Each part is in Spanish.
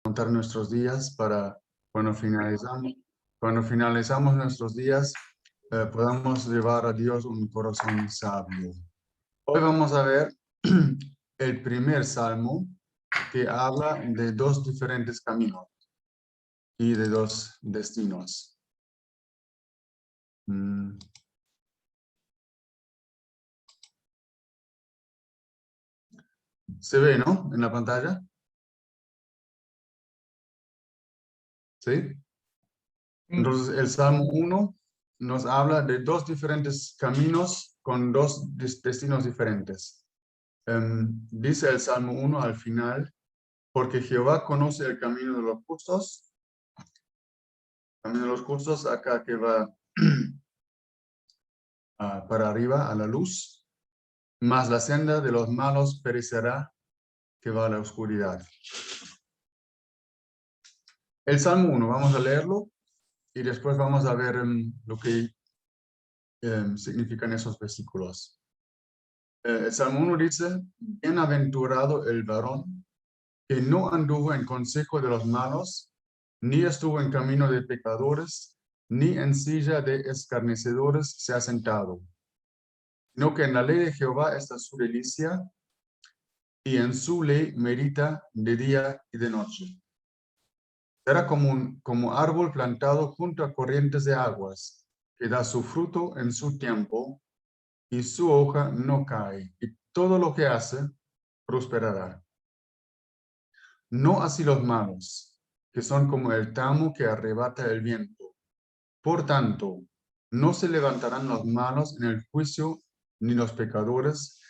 contar nuestros días para cuando finalizamos nuestros días, podamos llevar a Dios un corazón sabio. Hoy vamos a ver el primer salmo que habla de dos diferentes caminos y de dos destinos. Se ve, ¿no? En la pantalla. ¿Sí? Entonces, el Salmo 1 nos habla de dos diferentes caminos con dos destinos diferentes. Dice el Salmo 1 al final, porque Jehová conoce el camino de los justos. El camino de los justos, acá que va para arriba a la luz, más la senda de los malos perecerá, que va a la oscuridad. El Salmo 1, vamos a leerlo y después vamos a ver lo que significan esos versículos. El Salmo 1 dice, bienaventurado el varón que no anduvo en consejo de los malos, ni estuvo en camino de pecadores, ni en silla de escarnecedores se ha sentado, sino que en la ley de Jehová está su delicia, y en su ley medita de día y de noche. Será como árbol plantado junto a corrientes de aguas, que da su fruto en su tiempo, y su hoja no cae, y todo lo que hace prosperará. No así los malos, que son como el tamo que arrebata el viento. Por tanto, no se levantarán los malos en el juicio, ni los pecadores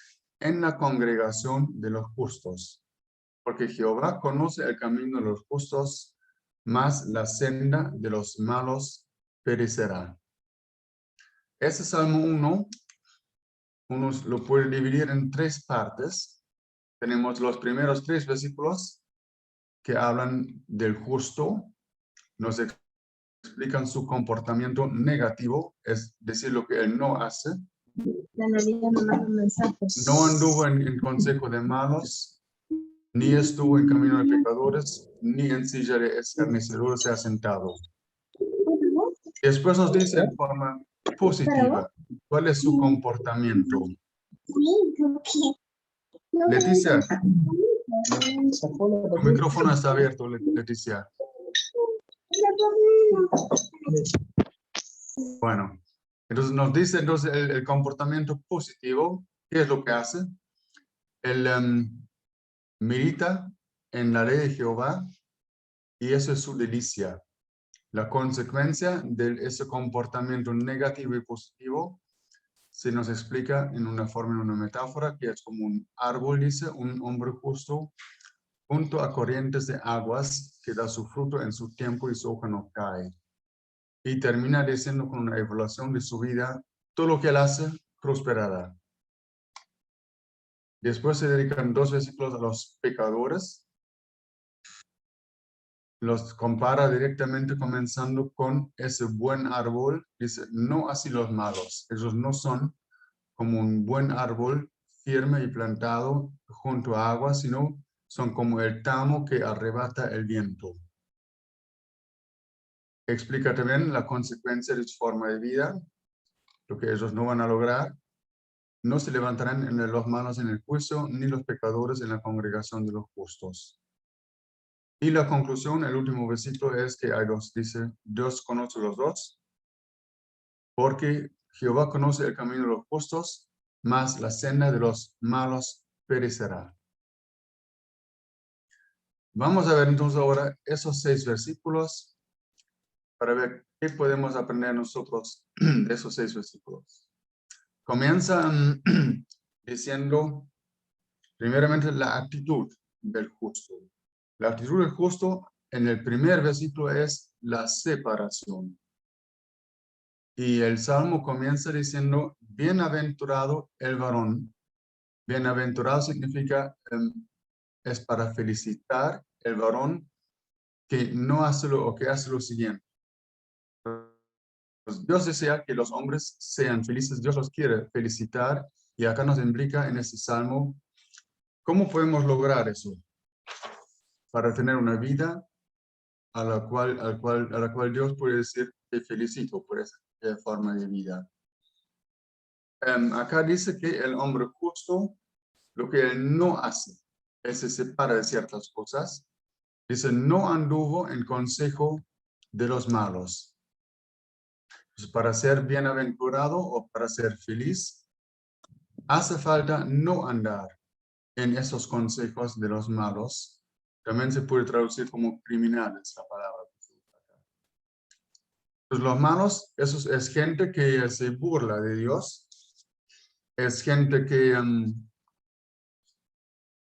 en la congregación de los justos. Porque Jehová conoce el camino de los justos, mas la senda de los malos perecerá. Ese Salmo 1, uno lo puede dividir en tres partes. Tenemos los primeros 3 versículos que hablan del justo, nos explican su comportamiento negativo, es decir, lo que él no hace. No anduvo en consejo de malos, ni estuvo en camino de pecadores, ni en silla de escarnecedores se ha sentado. Después nos dice en forma positiva cuál es su comportamiento. Leticia, tu micrófono está abierto, Leticia. Bueno, entonces nos dice el comportamiento positivo. ¿Qué es lo que hace? Él medita en la ley de Jehová y eso es su delicia. La consecuencia de ese comportamiento negativo y positivo se nos explica en una forma, en una metáfora, que es como un árbol, dice, un hombre justo junto a corrientes de aguas que da su fruto en su tiempo y su hoja no cae. Y termina diciendo con una evaluación de su vida, todo lo que él hace prosperará. Después se dedican 2 versículos a los pecadores. Los compara directamente comenzando con ese buen árbol. Dice, no así los malos. Ellos no son como un buen árbol firme y plantado junto a agua, sino son como el tamo que arrebata el viento. Explica también la consecuencia de su forma de vida, lo que ellos no van a lograr. No se levantarán los malos en el juicio, ni los pecadores en la congregación de los justos. Y la conclusión, el último versículo es que hay dos, dice, Dios conoce los dos, porque Jehová conoce el camino de los justos, mas la senda de los malos perecerá. Vamos a ver entonces ahora esos 6 versículos para ver qué podemos aprender nosotros de esos 6 versículos. Comienza diciendo, primeramente, la actitud del justo. La actitud del justo en el primer versículo es la separación. Y el Salmo comienza diciendo, bienaventurado el varón. Bienaventurado significa, es para felicitar el varón que no hace o que hace lo siguiente. Pues Dios desea que los hombres sean felices, Dios los quiere felicitar, y acá nos implica en este Salmo, ¿cómo podemos lograr eso? para tener una vida a la cual Dios puede decir, te felicito por esa forma de vida. Acá dice que el hombre justo, lo que él no hace, él se separa de ciertas cosas. Dice, no anduvo en consejo de los malos. Pues para ser bienaventurado o para ser feliz, hace falta no andar en esos consejos de los malos. También se puede traducir como criminales la palabra. Pues los malos, eso es gente que se burla de Dios. Es gente que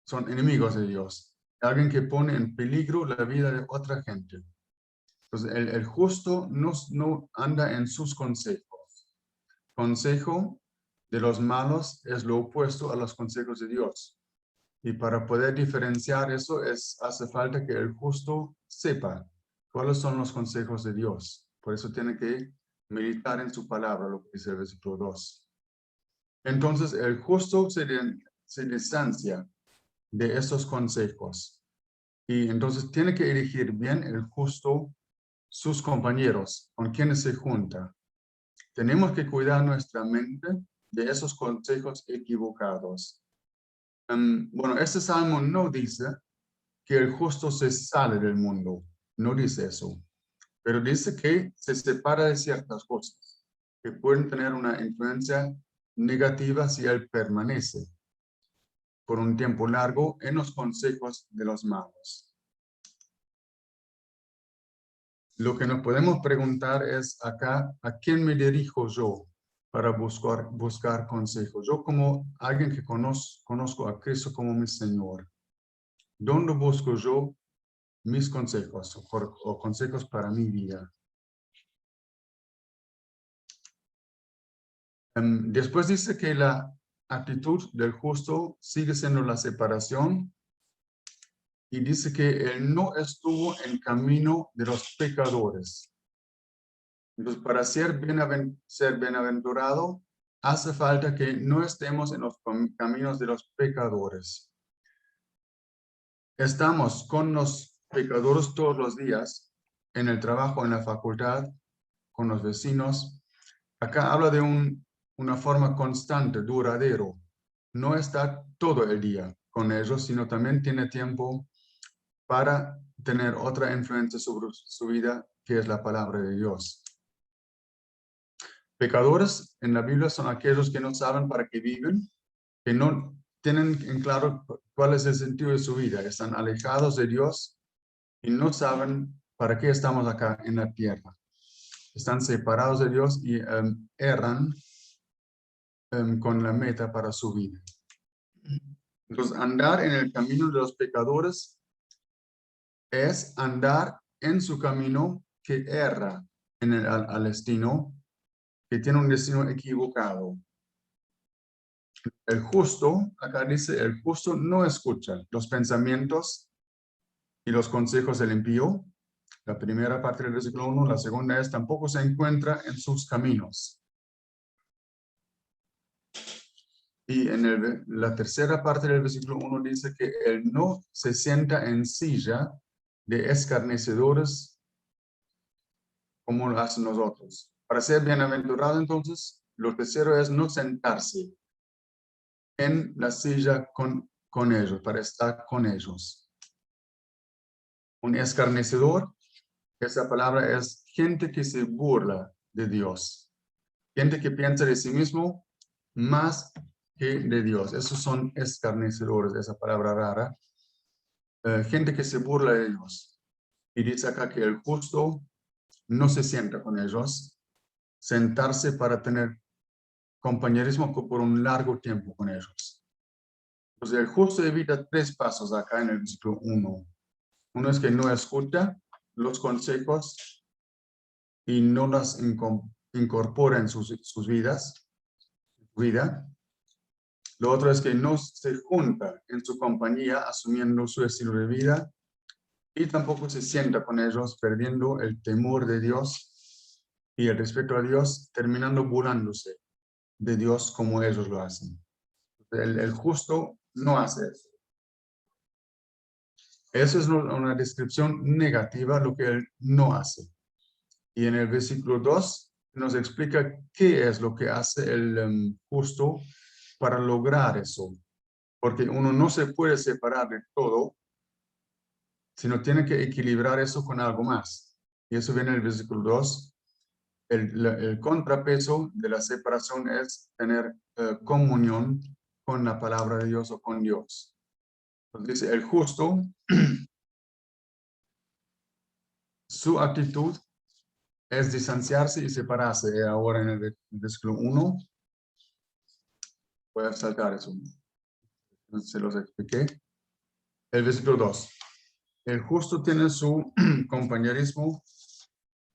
son enemigos de Dios. Alguien que pone en peligro la vida de otra gente. Entonces, el justo no anda en sus consejos. Consejo de los malos es lo opuesto a los consejos de Dios. Y para poder diferenciar eso, hace falta que el justo sepa cuáles son los consejos de Dios. Por eso tiene que meditar en su palabra, lo que dice el versículo 2. Entonces, el justo se distancia de esos consejos. Y entonces tiene que elegir bien el justo sus compañeros, con quienes se junta. Tenemos que cuidar nuestra mente de esos consejos equivocados. Bueno, este salmo no dice que el justo se sale del mundo, no dice eso, pero dice que se separa de ciertas cosas que pueden tener una influencia negativa si él permanece por un tiempo largo en los consejos de los malos. Lo que nos podemos preguntar es acá, ¿a quién me dirijo yo para buscar consejos? Yo como alguien que conozco a Cristo como mi Señor, ¿dónde busco yo mis consejos o consejos para mi vida? Después dice que la actitud del justo sigue siendo la separación y dice que él no estuvo en camino de los pecadores. Entonces, para ser bienaventurado, hace falta que no estemos en los caminos de los pecadores. Estamos con los pecadores todos los días, en el trabajo, en la facultad, con los vecinos. Acá habla de una forma constante, duradero. No está todo el día con ellos, sino también tiene tiempo para tener otra influencia sobre su vida, que es la palabra de Dios. Pecadores en la Biblia son aquellos que no saben para qué viven, que no tienen en claro cuál es el sentido de su vida, están alejados de Dios y no saben para qué estamos acá en la tierra. Están separados de Dios y erran con la meta para su vida. Entonces, andar en el camino de los pecadores es andar en su camino que erra al destino, que tiene un destino equivocado. El justo, acá dice, el justo no escucha los pensamientos y los consejos del impío. La primera parte del versículo 1, la segunda es, tampoco se encuentra en sus caminos. Y en la tercera parte del versículo 1 dice que él no se sienta en silla de escarnecedores como lo hacen nosotros. Para ser bienaventurado, entonces, lo tercero es no sentarse en la silla con ellos, para estar con ellos. Un escarnecedor, esa palabra es gente que se burla de Dios. Gente que piensa de sí mismo más que de Dios. Esos son escarnecedores, esa palabra rara. Gente que se burla de Dios. Y dice acá que el justo no se sienta con ellos. Sentarse para tener compañerismo por un largo tiempo con ellos. Entonces el justo evita 3 pasos acá en el versículo 1. Uno es que no escucha los consejos y no las incorpora en sus vidas. Lo otro es que no se junta en su compañía asumiendo su estilo de vida y tampoco se sienta con ellos perdiendo el temor de Dios y el respeto a Dios, terminando burlándose de Dios como ellos lo hacen. El justo no hace eso. Eso es una descripción negativa, lo que él no hace. Y en el versículo 2 nos explica qué es lo que hace el justo para lograr eso. Porque uno no se puede separar de todo, sino tiene que equilibrar eso con algo más. Y eso viene en el versículo 2. El contrapeso de la separación es tener comunión con la palabra de Dios o con Dios. Entonces dice, el justo, su actitud es distanciarse y separarse. Ahora en el versículo 1, voy a saltar eso, se los expliqué. El versículo 2, el justo tiene su compañerismo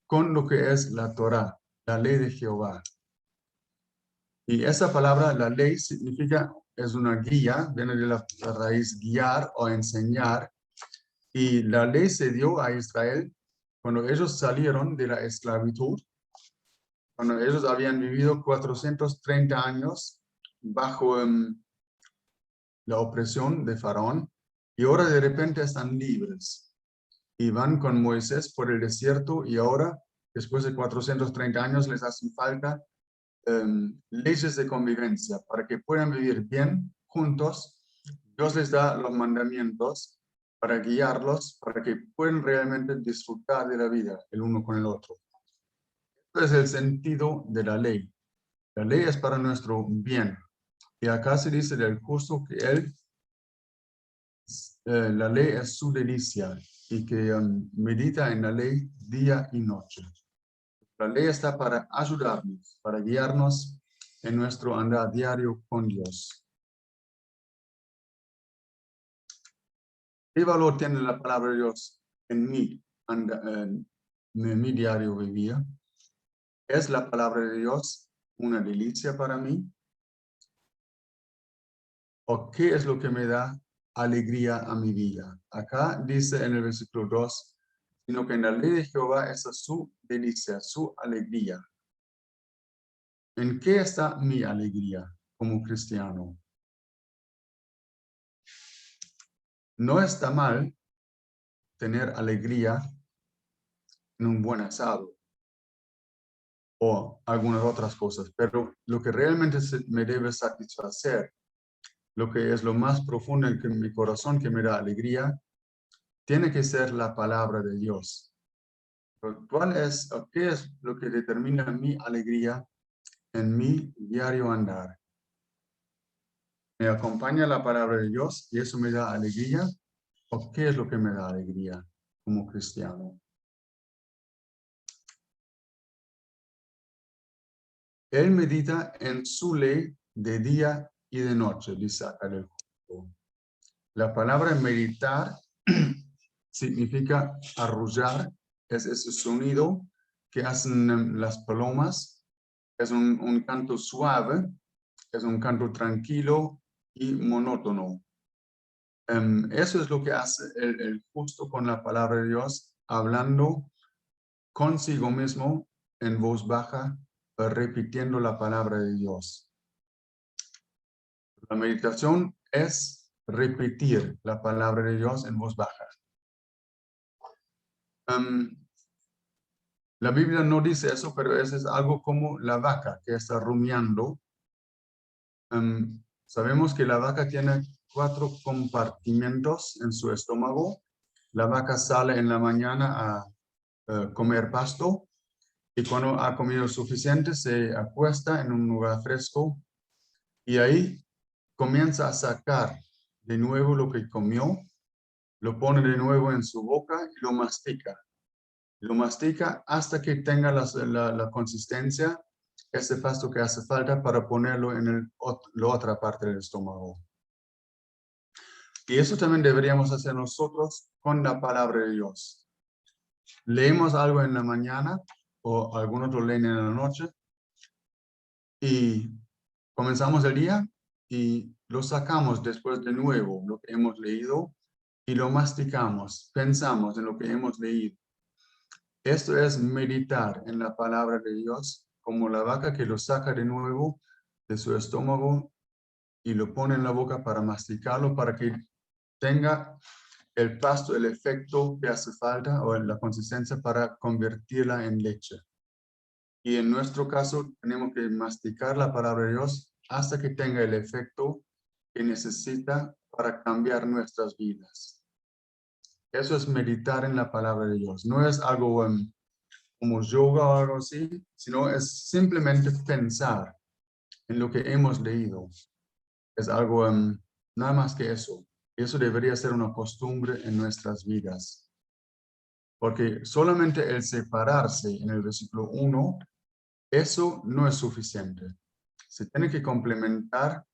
con lo que es la Torá, la ley de Jehová. Y esa palabra, la ley, significa, es una guía, viene de la raíz guiar o enseñar. Y la ley se dio a Israel cuando ellos salieron de la esclavitud, cuando ellos habían vivido 430 años bajo la opresión de Faraón, y ahora de repente están libres. Y van con Moisés por el desierto, y ahora, después de 430 años, les hacen falta leyes de convivencia para que puedan vivir bien juntos. Dios les da los mandamientos para guiarlos, para que puedan realmente disfrutar de la vida el uno con el otro. Este es el sentido de la ley. La ley es para nuestro bien. Y acá se dice del justo que la ley es su delicia y que medita en la ley día y noche. La ley está para ayudarnos, para guiarnos en nuestro andar diario con Dios. ¿Qué valor tiene la palabra de Dios en mi diario vivir? ¿Es la palabra de Dios una delicia para mí? ¿O qué es lo que me da alegría a mi vida? Acá dice en el versículo 2, sino que en la ley de Jehová es su delicia, su alegría. ¿En qué está mi alegría como cristiano? No está mal tener alegría en un buen asado o algunas otras cosas, pero lo que realmente me debe satisfacer, lo que es lo más profundo en mi corazón que me da alegría, tiene que ser la palabra de Dios. ¿Qué es lo que determina mi alegría en mi diario andar? ¿Me acompaña la palabra de Dios y eso me da alegría? ¿O qué es lo que me da alegría como cristiano? Él medita en su ley de día y de noche, dice acá el justo. La palabra meditar significa arrullar, es ese sonido que hacen las palomas, es un canto suave, es un canto tranquilo y monótono. Eso es lo que hace el justo con la palabra de Dios, hablando consigo mismo en voz baja, repitiendo la palabra de Dios. La meditación es repetir la palabra de Dios en voz baja. La Biblia no dice eso, pero eso es algo como la vaca que está rumiando. Sabemos que la vaca tiene 4 compartimentos en su estómago. La vaca sale en la mañana a comer pasto y cuando ha comido suficiente se acuesta en un lugar fresco y ahí comienza a sacar de nuevo lo que comió, lo pone de nuevo en su boca y lo mastica. Lo mastica hasta que tenga la consistencia, ese pasto que hace falta para ponerlo en la otra parte del estómago. Y eso también deberíamos hacer nosotros con la palabra de Dios. Leemos algo en la mañana o algún otro leen en la noche y comenzamos el día y lo sacamos después de nuevo, lo que hemos leído, y lo masticamos, pensamos en lo que hemos leído. Esto es meditar en la palabra de Dios, como la vaca que lo saca de nuevo de su estómago y lo pone en la boca para masticarlo, para que tenga el pasto, el efecto que hace falta o la consistencia para convertirla en leche. Y en nuestro caso tenemos que masticar la palabra de Dios hasta que tenga el efecto que necesita para cambiar nuestras vidas. Eso es meditar en la palabra de Dios. No es algo como yoga o algo así, sino es simplemente pensar en lo que hemos leído. Es algo nada más que eso. Eso debería ser una costumbre en nuestras vidas. Porque solamente el separarse en el versículo 1, eso no es suficiente. Se tiene que complementar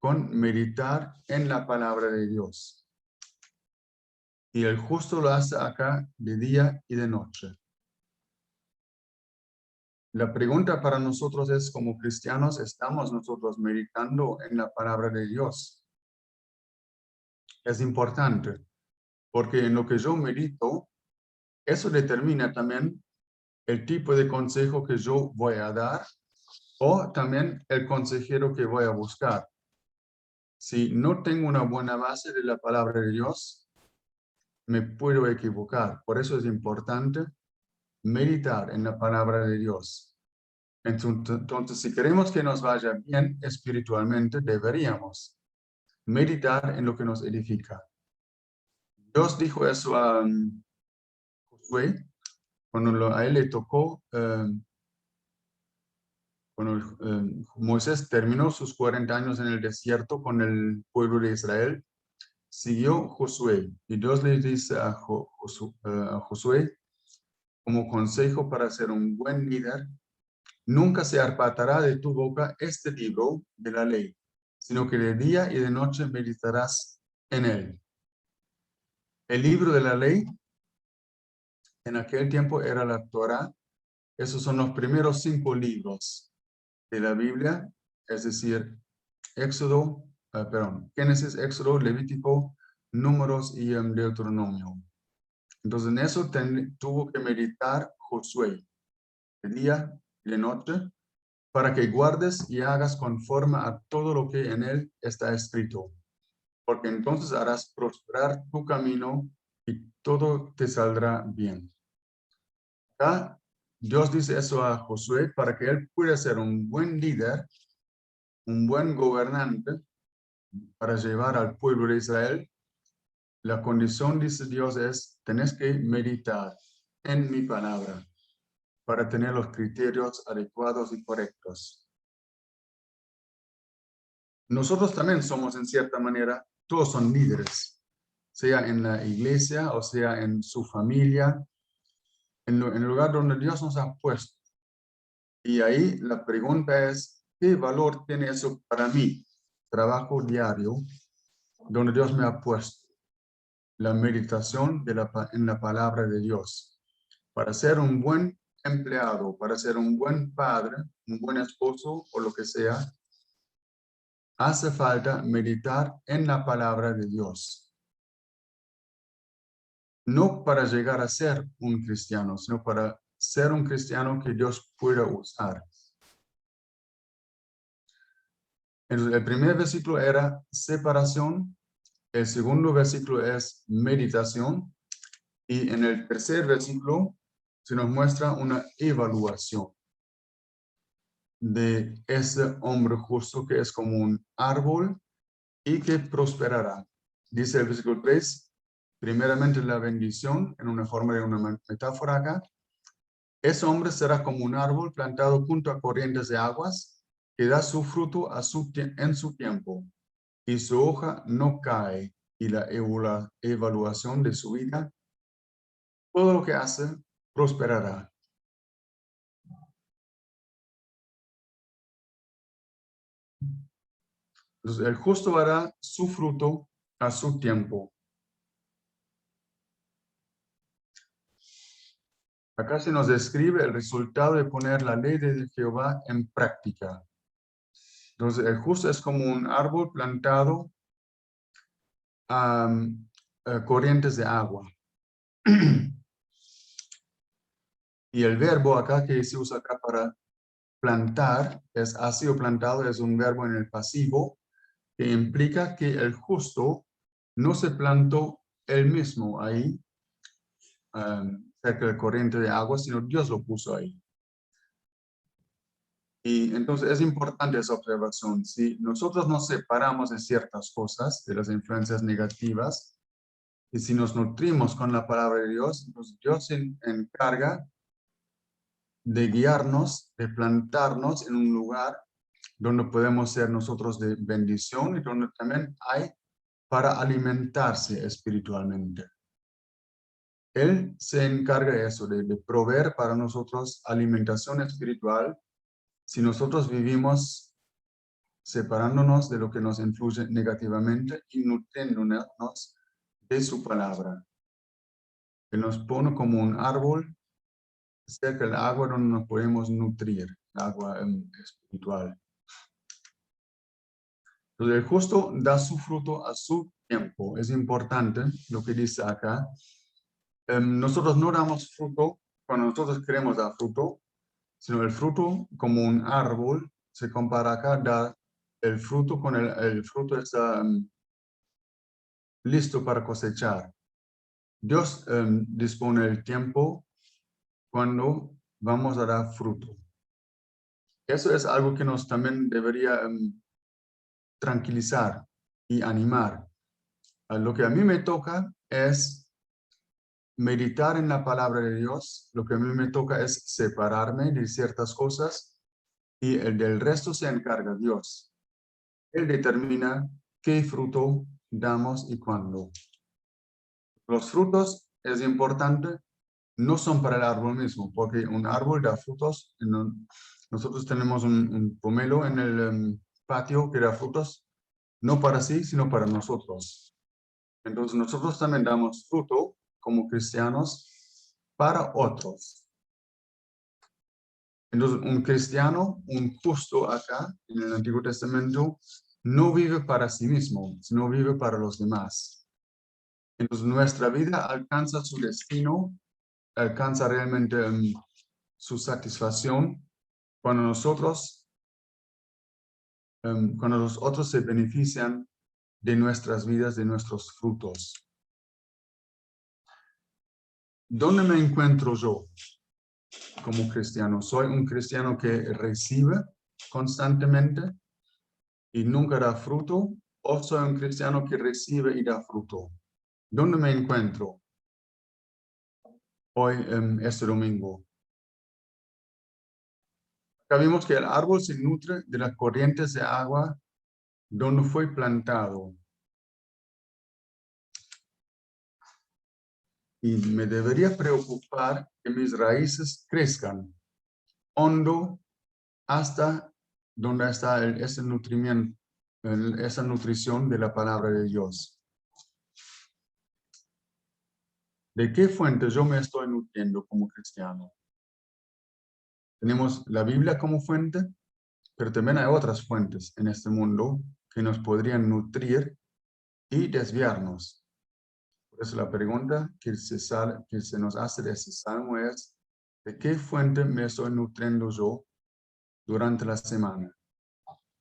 con meditar en la palabra de Dios. Y el justo lo hace acá de día y de noche. La pregunta para nosotros es, como cristianos, ¿estamos nosotros meditando en la palabra de Dios? Es importante, porque en lo que yo medito, eso determina también el tipo de consejo que yo voy a dar o también el consejero que voy a buscar. Si no tengo una buena base de la palabra de Dios, me puedo equivocar. Por eso es importante meditar en la palabra de Dios. Entonces, si queremos que nos vaya bien espiritualmente, deberíamos meditar en lo que nos edifica. Dios dijo eso a Josué, cuando a él le tocó, cuando Moisés terminó sus 40 años en el desierto con el pueblo de Israel, siguió Josué. Y Dios le dice a Josué, como consejo para ser un buen líder, nunca se apartará de tu boca este libro de la ley, sino que de día y de noche meditarás en él. El libro de la ley en aquel tiempo era la Torá. Esos son los primeros 5 libros de la Biblia, es decir, Génesis, Éxodo, Levítico, Números y Deuteronomio. Entonces en eso tuvo que meditar Josué de día y de noche para que guardes y hagas conforme a todo lo que en él está escrito, porque entonces harás prosperar tu camino y todo te saldrá bien. Acá Dios dice eso a Josué para que él pueda ser un buen líder, un buen gobernante para llevar al pueblo de Israel. La condición, dice Dios, es, tenés que meditar en mi palabra para tener los criterios adecuados y correctos. Nosotros también somos, en cierta manera, todos son líderes, sea en la iglesia o sea en su familia, en el lugar donde Dios nos ha puesto. Y ahí la pregunta es, ¿qué valor tiene eso para mí? Trabajo diario, donde Dios me ha puesto. La meditación en la palabra de Dios. Para ser un buen empleado, para ser un buen padre, un buen esposo o lo que sea, hace falta meditar en la palabra de Dios. No para llegar a ser un cristiano, sino para ser un cristiano que Dios pueda usar. El primer versículo era separación, el segundo versículo es meditación y en el tercer versículo se nos muestra una evaluación de ese hombre justo que es como un árbol y que prosperará. Dice el versículo 3, primeramente la bendición, en una forma de una metáfora acá. Ese hombre será como un árbol plantado junto a corrientes de aguas, que da su fruto en su tiempo, y su hoja no cae, y la evaluación de su vida, todo lo que hace, prosperará. Entonces, el justo dará su fruto a su tiempo. Acá se nos describe el resultado de poner la ley de Jehová en práctica. Entonces, el justo es como un árbol plantado a corrientes de agua. Y el verbo acá que se usa acá para plantar, ha sido plantado, es un verbo en el pasivo, que implica que el justo no se plantó él mismo ahí, cerca del corriente de agua, sino Dios lo puso ahí. Y entonces es importante esa observación. Si nosotros nos separamos de ciertas cosas, de las influencias negativas, y si nos nutrimos con la palabra de Dios, entonces Dios se encarga de guiarnos, de plantarnos en un lugar donde podemos ser nosotros de bendición y donde también hay para alimentarse espiritualmente. Él se encarga de eso, de proveer para nosotros alimentación espiritual si nosotros vivimos separándonos de lo que nos influye negativamente y nutriéndonos de su palabra. Él nos pone como un árbol cerca del agua donde nos podemos nutrir, el agua espiritual. Entonces, el justo da su fruto a su tiempo. Es importante lo que dice acá. Nosotros no damos fruto cuando nosotros queremos dar fruto, sino el fruto como un árbol se compara acá, da el fruto con el fruto está listo para cosechar. Dios dispone el tiempo cuando vamos a dar fruto. Eso es algo que nos también debería tranquilizar y animar. Lo que a mí me toca es meditar en la palabra de Dios. Lo que a mí me toca es separarme de ciertas cosas y el del resto se encarga Dios. Él determina qué fruto damos y cuándo. Los frutos, es importante, no son para el árbol mismo, porque un árbol da frutos. Nosotros tenemos un pomelo en el patio que da frutos, no para sí, sino para nosotros. Entonces nosotros también damos fruto como cristianos para otros. Entonces un cristiano, un justo acá en el Antiguo Testamento, no vive para sí mismo, sino vive para los demás. Entonces nuestra vida alcanza su destino, alcanza realmente su satisfacción cuando cuando los otros se benefician de nuestras vidas, de nuestros frutos. ¿Dónde me encuentro yo como cristiano? ¿Soy un cristiano que recibe constantemente y nunca da fruto? ¿O soy un cristiano que recibe y da fruto? ¿Dónde me encuentro hoy, este domingo? Acá vimos que el árbol se nutre de las corrientes de agua donde fue plantado. Y me debería preocupar que mis raíces crezcan hondo hasta donde está ese nutrimiento, esa nutrición de la palabra de Dios. ¿De qué fuente yo me estoy nutriendo como cristiano? Tenemos la Biblia como fuente, pero también hay otras fuentes en este mundo que nos podrían nutrir y desviarnos. Por eso la pregunta que se nos hace de ese salmo es, ¿de qué fuente me estoy nutriendo yo durante la semana?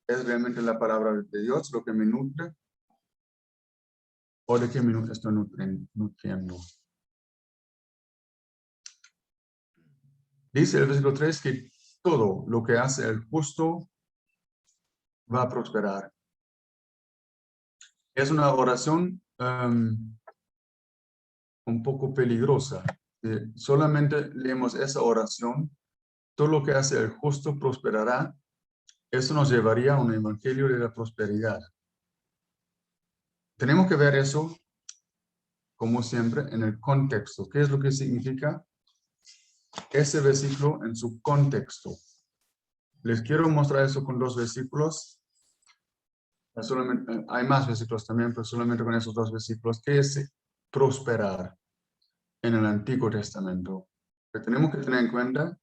¿Es realmente la palabra de Dios lo que me nutre? ¿O de qué me estoy nutriendo? Dice el versículo 3 que todo lo que hace el justo va a prosperar. Es una oración un poco peligrosa. Solamente leemos esa oración, todo lo que hace el justo prosperará. Eso nos llevaría a un evangelio de la prosperidad. Tenemos que ver eso, como siempre, en el contexto. ¿Qué es lo que significa ese versículo en su contexto? Les quiero mostrar eso con dos versículos. Hay más versículos también, pero solamente con esos dos versículos. ¿Qué es prosperar en el Antiguo Testamento? Que tenemos que tener en cuenta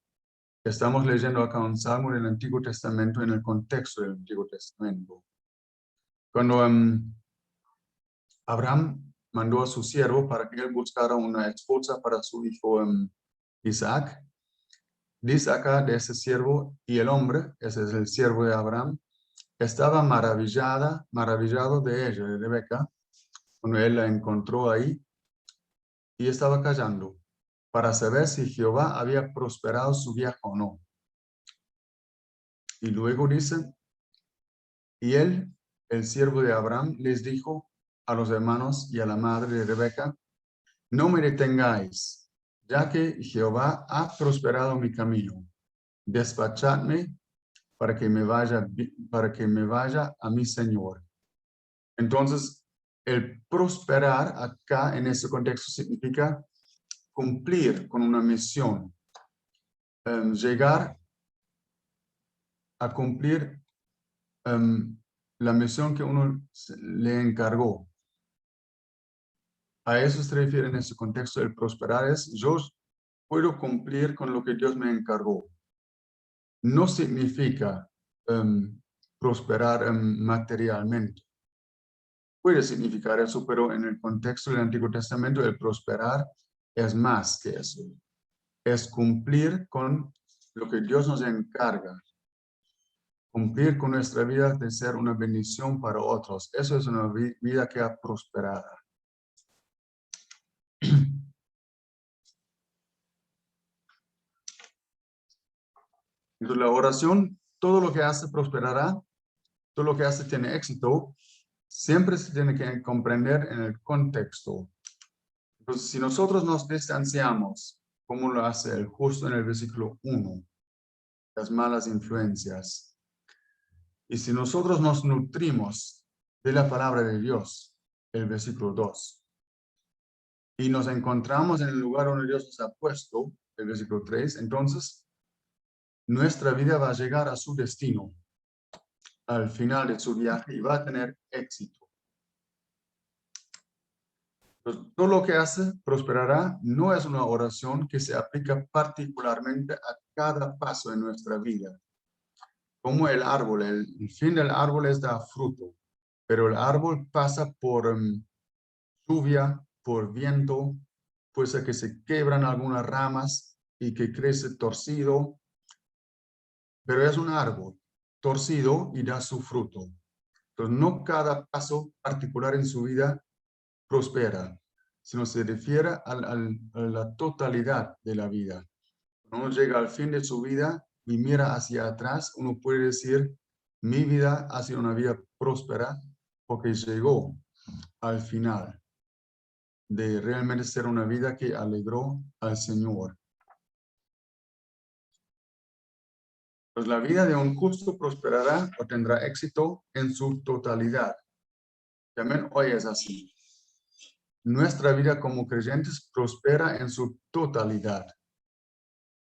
que estamos leyendo acá un salmo del Antiguo Testamento en el contexto del Antiguo Testamento. Cuando Abraham mandó a su siervo para que él buscara una esposa para su hijo Isaac, dice acá de ese siervo, y el hombre, ese es el siervo de Abraham, estaba maravillado de ella, de Rebeca, cuando él la encontró ahí, y estaba callando para saber si Jehová había prosperado su viaje o no. Y luego dice, y él, el siervo de Abraham, les dijo a los hermanos y a la madre de Rebeca, no me detengáis, ya que Jehová ha prosperado mi camino. Despachadme para que me vaya a mi Señor. Entonces, el prosperar acá en este contexto significa cumplir con una misión, llegar a cumplir la misión que uno le encargó. A eso se refiere en este contexto. El prosperar es, yo puedo cumplir con lo que Dios me encargó. No significa prosperar materialmente. Puede significar eso, pero en el contexto del Antiguo Testamento, el prosperar es más que eso. Es cumplir con lo que Dios nos encarga. Cumplir con nuestra vida de ser una bendición para otros. Eso es una vida que ha prosperado. Entonces, la oración, todo lo que hace prosperará, todo lo que hace tiene éxito, siempre se tiene que comprender en el contexto. Entonces, si nosotros nos distanciamos, como lo hace el justo en el versículo 1, las malas influencias, y si nosotros nos nutrimos de la palabra de Dios, el versículo 2, y nos encontramos en el lugar donde Dios nos ha puesto, el versículo 3, entonces nuestra vida va a llegar a su destino, al final de su viaje, y va a tener éxito. Entonces, todo lo que hace prosperará no es una oración que se aplica particularmente a cada paso de nuestra vida. Como el árbol, el fin del árbol es dar fruto, pero el árbol pasa por lluvia, por viento, puede ser que se quebran algunas ramas y que crece torcido, pero es un árbol torcido y da su fruto. Entonces, no cada paso particular en su vida prospera, sino se refiere a la totalidad de la vida. Cuando uno llega al fin de su vida y mira hacia atrás, uno puede decir, mi vida ha sido una vida próspera porque llegó al final de realmente ser una vida que alegró al Señor. Pues la vida de un justo prosperará o tendrá éxito en su totalidad. También hoy es así. Nuestra vida como creyentes prospera en su totalidad.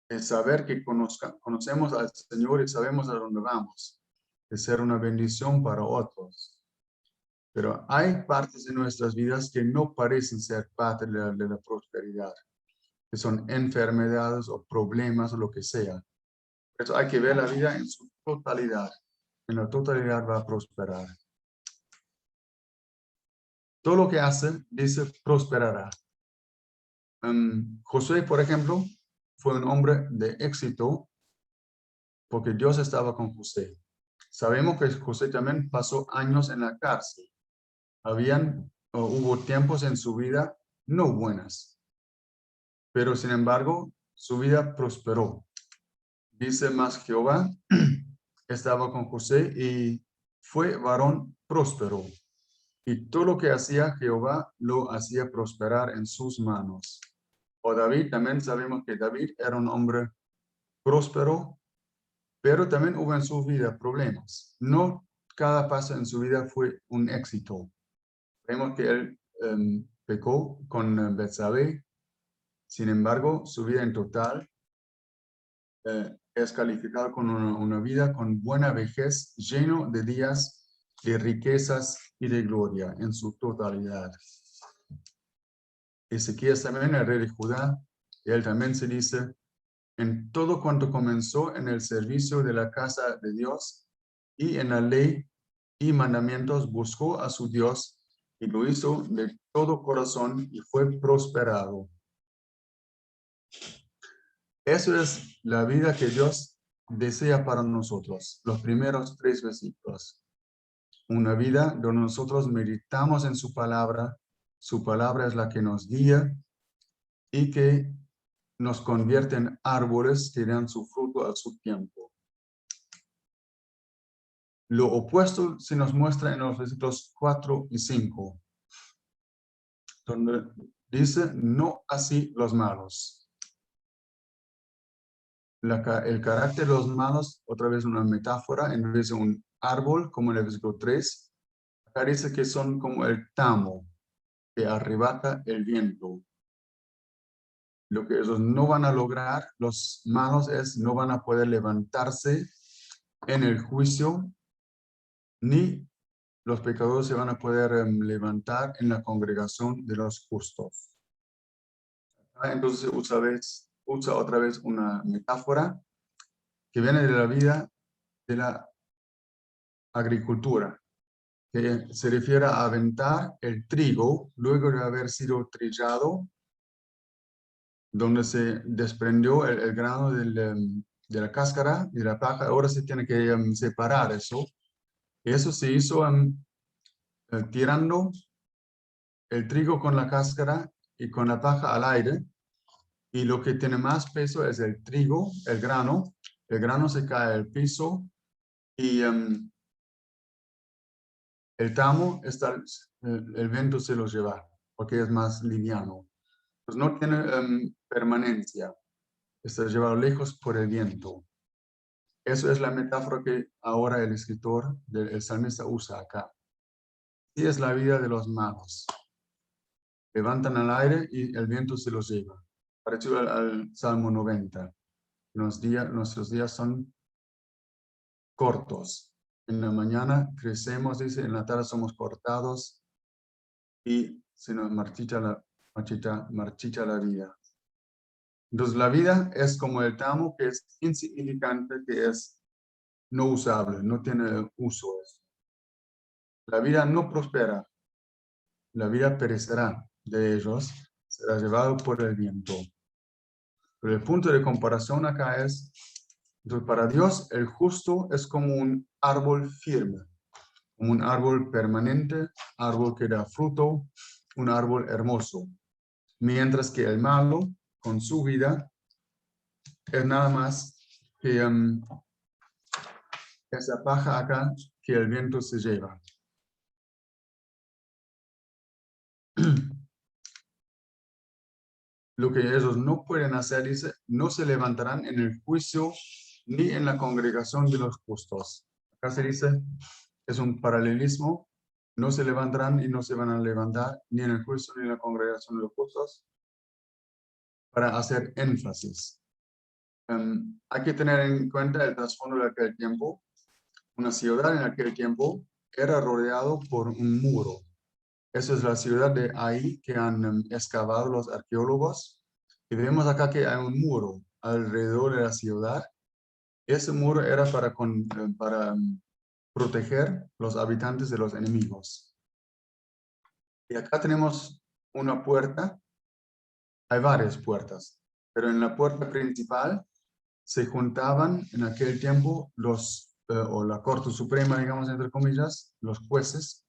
Es saber que conocemos al Señor y sabemos a dónde vamos. Es ser una bendición para otros. Pero hay partes de nuestras vidas que no parecen ser parte de la prosperidad, que son enfermedades o problemas o lo que sea. Por eso hay que ver la vida en su totalidad. En la totalidad va a prosperar. Todo lo que hace, dice, prosperará. José, por ejemplo, fue un hombre de éxito porque Dios estaba con José. Sabemos que José también pasó años en la cárcel. Hubo tiempos en su vida no buenas, pero sin embargo, su vida prosperó. Dice más Jehová, estaba con José y fue varón próspero. Y todo lo que hacía Jehová lo hacía prosperar en sus manos. O David, también sabemos que David era un hombre próspero, pero también hubo en su vida problemas. No cada paso en su vida fue un éxito. Vemos que él pecó con Betsabé. Sin embargo, su vida en total es calificada con una vida con buena vejez, lleno de días de riquezas y de gloria en su totalidad. Ezequías también, el rey de Judá, él también se dice, en todo cuanto comenzó en el servicio de la casa de Dios y en la ley y mandamientos, buscó a su Dios y lo hizo de todo corazón y fue prosperado. Eso es la vida que Dios desea para nosotros, los primeros 3 versículos. Una vida donde nosotros meditamos en su palabra es la que nos guía, y que nos convierte en árboles que dan su fruto a su tiempo. Lo opuesto se nos muestra en los versículos 4 y 5, donde dice, no así los malos. El carácter de los malos, otra vez una metáfora, en vez de un árbol, como en el versículo 3, acá dice que son como el tamo que arrebata el viento. Lo que ellos no van a lograr, los malos, es no van a poder levantarse en el juicio, ni los pecadores se van a poder levantar en la congregación de los justos. Entonces usa otra vez una metáfora que viene de la vida de la agricultura, que se refiere a aventar el trigo luego de haber sido trillado, donde se desprendió el grano de la cáscara y de la paja. Ahora se tiene que separar eso. Eso se hizo tirando el trigo con la cáscara y con la paja al aire, y lo que tiene más peso es el trigo, el grano se cae al piso y el tamo, el viento se lo lleva porque es más liviano. Pues no tiene permanencia, está llevado lejos por el viento. Eso es la metáfora que ahora el escritor, el salmista, usa acá. Y es la vida de los malos. Levantan al aire y el viento se los lleva. Parecido al Salmo 90. Nuestros días son cortos. En la mañana crecemos, dice, en la tarde somos cortados y se nos marchita la vida. Entonces la vida es como el tamo, que es insignificante, que es no usable, no tiene uso. La vida no prospera, la vida perecerá de ellos, será llevado por el viento. Pero el punto de comparación acá es, entonces para Dios el justo es como un árbol firme, como un árbol permanente, árbol que da fruto, un árbol hermoso. Mientras que el malo, con su vida, es nada más que esa paja acá que el viento se lleva. Lo que ellos no pueden hacer, dice, no se levantarán en el juicio ni en la congregación de los justos. Acá se dice, es un paralelismo, no se levantarán y no se van a levantar ni en el juicio ni en la congregación de los justos, para hacer énfasis. Hay que tener en cuenta el trasfondo de aquel tiempo. Una ciudad en aquel tiempo era rodeado por un muro. Esa es la ciudad de Ai que han excavado los arqueólogos. Y vemos acá que hay un muro alrededor de la ciudad. Ese muro era para proteger los habitantes de los enemigos. Y acá tenemos una puerta. Hay varias puertas, pero en la puerta principal se juntaban en aquel tiempo o la Corte Suprema, digamos, entre comillas, los jueces,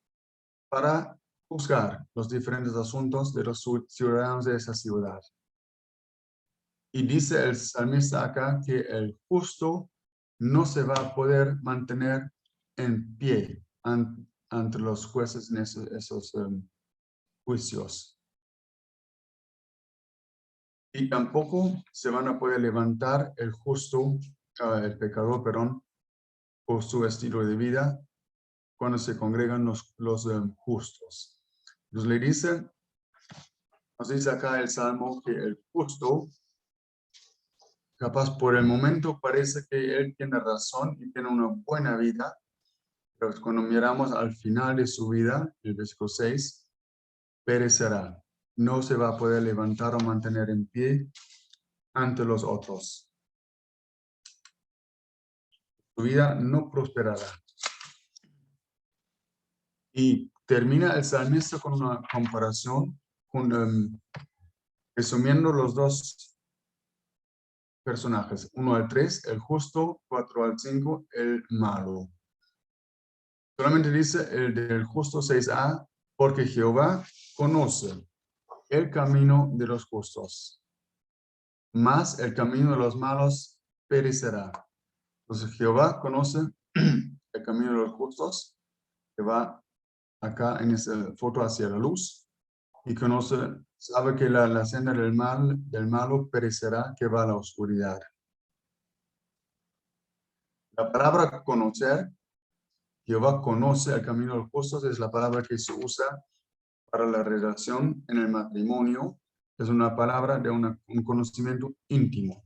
para juzgar los diferentes asuntos de los ciudadanos de esa ciudad. Y dice el salmista acá que el justo no se va a poder mantener en pie ante los jueces en esos juicios. Y tampoco se van a poder levantar el pecador, por su estilo de vida cuando se congregan los justos. Entonces nos dice acá el Salmo que el justo, capaz por el momento parece que él tiene razón y tiene una buena vida, pero cuando miramos al final de su vida, el versículo 6, perecerá. No se va a poder levantar o mantener en pie ante los otros. Su vida no prosperará. Y termina el salmista con una comparación, resumiendo los dos personajes, 1 al 3, el justo, 4 al 5, el malo. Solamente dice el del justo 6a, porque Jehová conoce el camino de los justos, mas el camino de los malos perecerá. Entonces Jehová conoce el camino de los justos, que va acá en esa foto hacia la luz, y conoce, sabe que la senda del malo perecerá, que va a la oscuridad. La palabra conocer, Jehová conoce el camino de los justos, es la palabra que se usa para la relación en el matrimonio. Es una palabra de un conocimiento íntimo.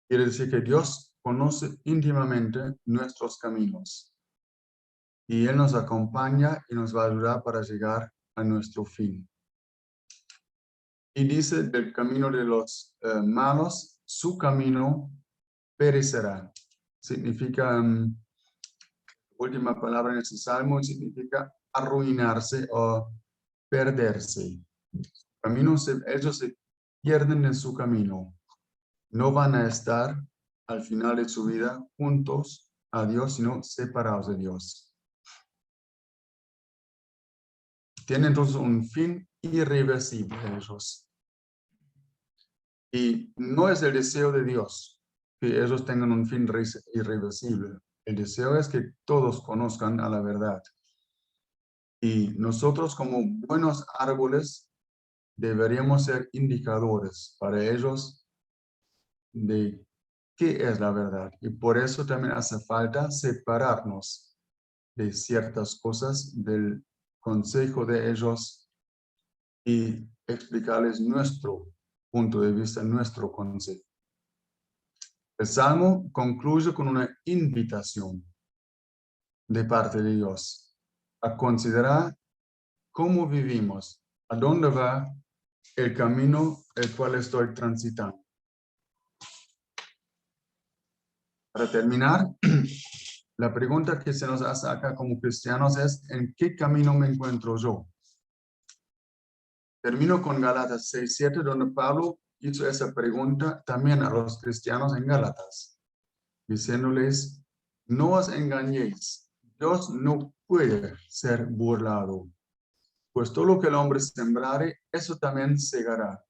Quiere decir que Dios conoce íntimamente nuestros caminos. Y Él nos acompaña y nos va a ayudar para llegar a nuestro fin. Y dice del camino de los malos, su camino perecerá. Significa, última palabra en este salmo, significa arruinarse o perderse. Ellos se pierden en su camino. No van a estar al final de su vida juntos a Dios, sino separados de Dios. Tienen entonces un fin irreversible ellos. Y no es el deseo de Dios que ellos tengan un fin irreversible. El deseo es que todos conozcan a la verdad. Y nosotros como buenos árboles deberíamos ser indicadores para ellos de qué es la verdad. Y por eso también hace falta separarnos de ciertas cosas del consejo de ellos y explicarles nuestro punto de vista, nuestro consejo. El Salmo concluye con una invitación de parte de Dios a considerar cómo vivimos, a dónde va el camino el cual estoy transitando. Para terminar, la pregunta que se nos hace acá como cristianos es: ¿en qué camino me encuentro yo? Termino con Gálatas 6:7, donde Pablo hizo esa pregunta también a los cristianos en Gálatas, diciéndoles: no os engañéis, Dios no puede ser burlado, pues todo lo que el hombre sembrare, eso también segará.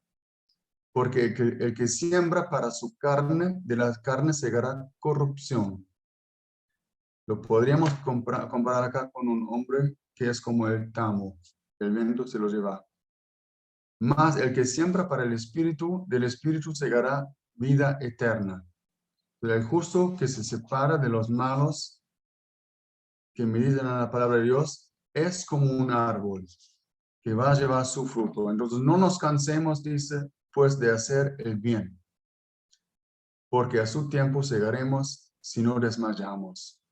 Porque el que siembra para su carne, de la carne segará corrupción. Lo podríamos comparar acá con un hombre que es como el tamo, el viento se lo lleva. Mas el que siembra para el espíritu, del espíritu segará vida eterna. El justo que se separa de los malos, que meditan a la palabra de Dios, es como un árbol que va a llevar su fruto. Entonces no nos cansemos, dice, pues de hacer el bien, porque a su tiempo segaremos si no desmayamos.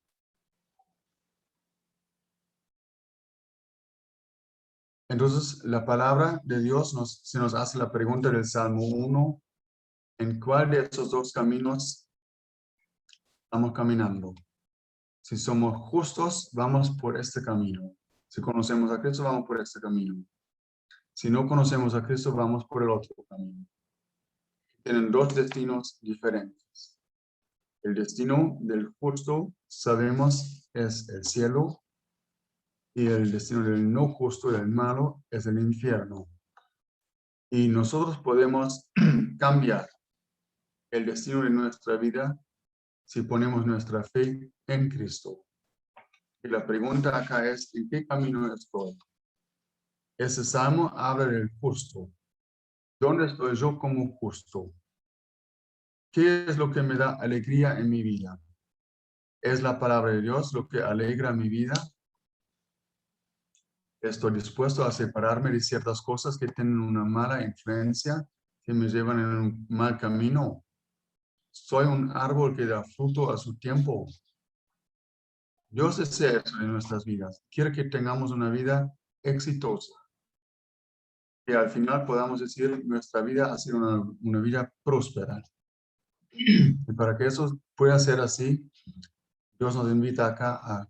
Entonces, la palabra de Dios se nos hace la pregunta del Salmo 1, ¿en cuál de esos dos caminos estamos caminando? Si somos justos, vamos por este camino. Si conocemos a Cristo, vamos por este camino. Si no conocemos a Cristo, vamos por el otro camino. Tienen dos destinos diferentes. El destino del justo, sabemos, es el cielo, y el destino del no justo, del malo, es el infierno. Y nosotros podemos cambiar el destino de nuestra vida si ponemos nuestra fe en Cristo. Y la pregunta acá es: ¿en qué camino estoy? Ese salmo habla del justo. ¿Dónde estoy yo como justo? ¿Qué es lo que me da alegría en mi vida? ¿Es la palabra de Dios lo que alegra mi vida? ¿Estoy dispuesto a separarme de ciertas cosas que tienen una mala influencia, que me llevan en un mal camino? ¿Soy un árbol que da fruto a su tiempo? Dios desea eso en nuestras vidas. Quiere que tengamos una vida exitosa, que al final podamos decir nuestra vida ha sido una vida próspera. Y para que eso pueda ser así, Dios nos invita acá a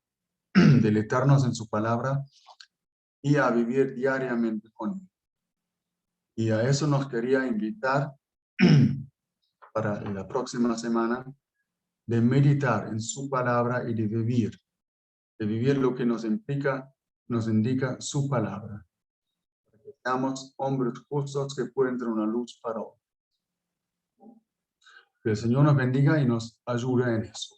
deleitarnos en su palabra y a vivir diariamente con Él. Y a eso nos quería invitar para la próxima semana, de meditar en su palabra y de vivir lo que nos indica su palabra. seamos hombres justos que pueden ser una luz para otros. Que el Señor nos bendiga y nos ayude en eso.